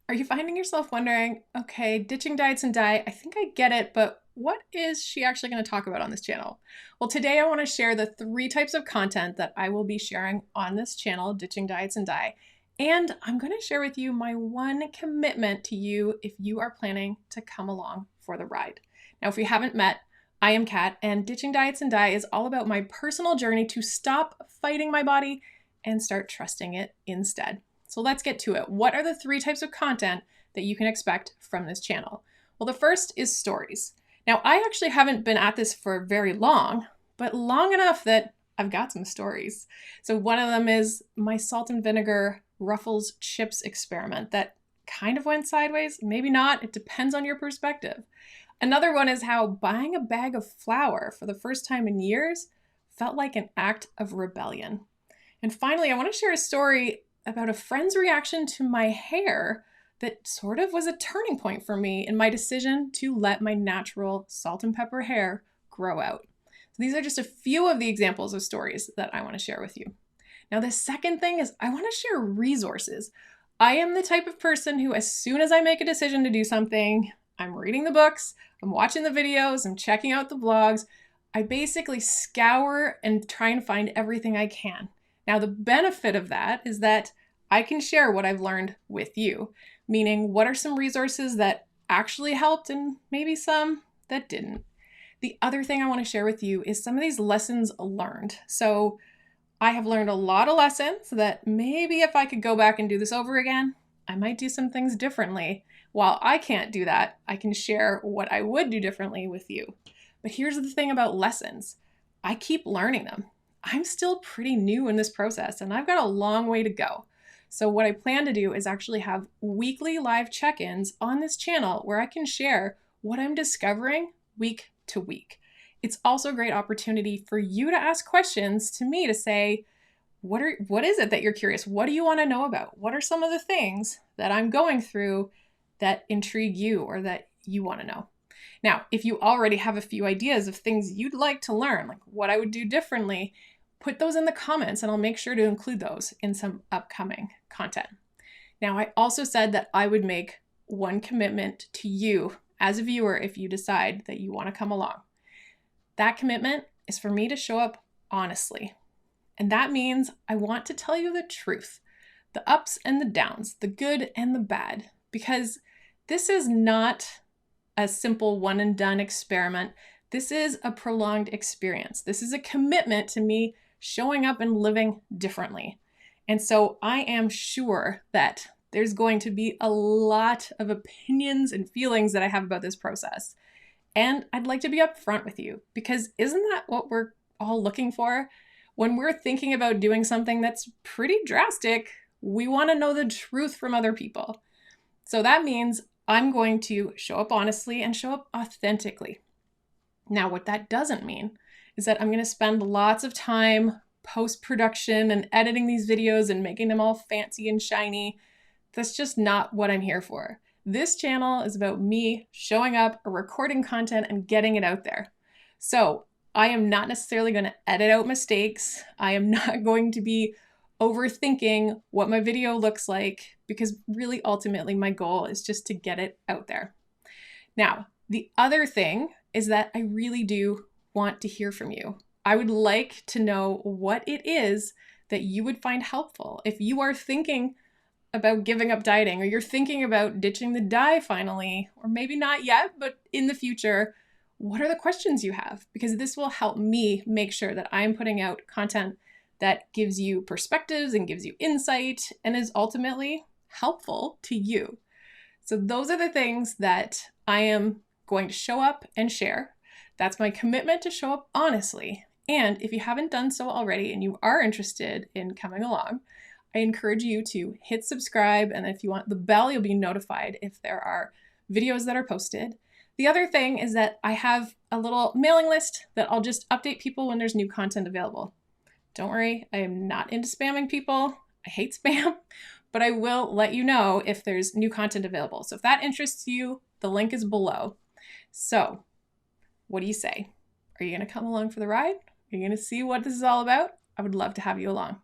Are you finding yourself wondering, okay, ditching diets and diet, I think I get it, but what is she actually going to talk about on this channel? Well, today I want to share the 3 types of content that I will be sharing on this channel, Ditching Diets and Die. And I'm going to share with you my one commitment to you if you are planning to come along for the ride. Now, if we haven't met, I am Kat, and Ditching Diets and Die is all about my personal journey to stop fighting my body and start trusting it instead. So let's get to it. What are the 3 types of content that you can expect from this channel? Well, the first is stories. Now, I actually haven't been at this for very long, but long enough that I've got some stories. So one of them is my salt and vinegar Ruffles chips experiment that kind of went sideways, maybe not. It depends on your perspective. Another one is how buying a bag of flour for the first time in years felt like an act of rebellion. And finally, I want to share a story about a friend's reaction to my hair that sort of was a turning point for me in my decision to let my natural salt and pepper hair grow out. So these are just a few of the examples of stories that I want to share with you. Now, the second thing is I want to share resources. I am the type of person who, as soon as I make a decision to do something, I'm reading the books, I'm watching the videos, I'm checking out the blogs. I basically scour and try and find everything I can. Now, the benefit of that is that I can share what I've learned with you, meaning what are some resources that actually helped and maybe some that didn't. The other thing I want to share with you is some of these lessons learned. So I have learned a lot of lessons that maybe if I could go back and do this over again, I might do some things differently. While I can't do that, I can share what I would do differently with you. But here's the thing about lessons. I keep learning them. I'm still pretty new in this process and I've got a long way to go. So what I plan to do is actually have weekly live check-ins on this channel where I can share what I'm discovering week to week. It's also a great opportunity for you to ask questions to me to say, what is it that you're curious? What do you want to know about? What are some of the things that I'm going through that intrigue you or that you want to know? Now, if you already have a few ideas of things you'd like to learn, like what I would do differently, put those in the comments and I'll make sure to include those in some upcoming content. Now, I also said that I would make one commitment to you as a viewer if you decide that you want to come along. That commitment is for me to show up honestly. And that means I want to tell you the truth, the ups and the downs, the good and the bad, because this is not a simple one and done experiment. This is a prolonged experience. This is a commitment to me showing up and living differently. And so I am sure that there's going to be a lot of opinions and feelings that I have about this process. And I'd like to be upfront with you because isn't that what we're all looking for? When we're thinking about doing something that's pretty drastic, we want to know the truth from other people. So that means I'm going to show up honestly and show up authentically. Now, what that doesn't mean is that I'm going to spend lots of time post-production and editing these videos and making them all fancy and shiny. That's just not what I'm here for. This channel is about me showing up, recording content, and getting it out there. So I am not necessarily going to edit out mistakes. I am not going to be overthinking what my video looks like because really ultimately my goal is just to get it out there. Now, the other thing is that I really do want to hear from you. I would like to know what it is that you would find helpful. If you are thinking about giving up dieting or you're thinking about ditching the dye finally, or maybe not yet, but in the future, what are the questions you have? Because this will help me make sure that I'm putting out content that gives you perspectives and gives you insight and is ultimately helpful to you. So those are the things that I am going to show up and share. That's my commitment to show up honestly. And if you haven't done so already and you are interested in coming along, I encourage you to hit subscribe. And if you want the bell, you'll be notified if there are videos that are posted. The other thing is that I have a little mailing list that I'll just update people when there's new content available. Don't worry, I am not into spamming people. I hate spam, but I will let you know if there's new content available. So if that interests you, the link is below. So what do you say? Are you going to come along for the ride? Are you going to see what this is all about? I would love to have you along.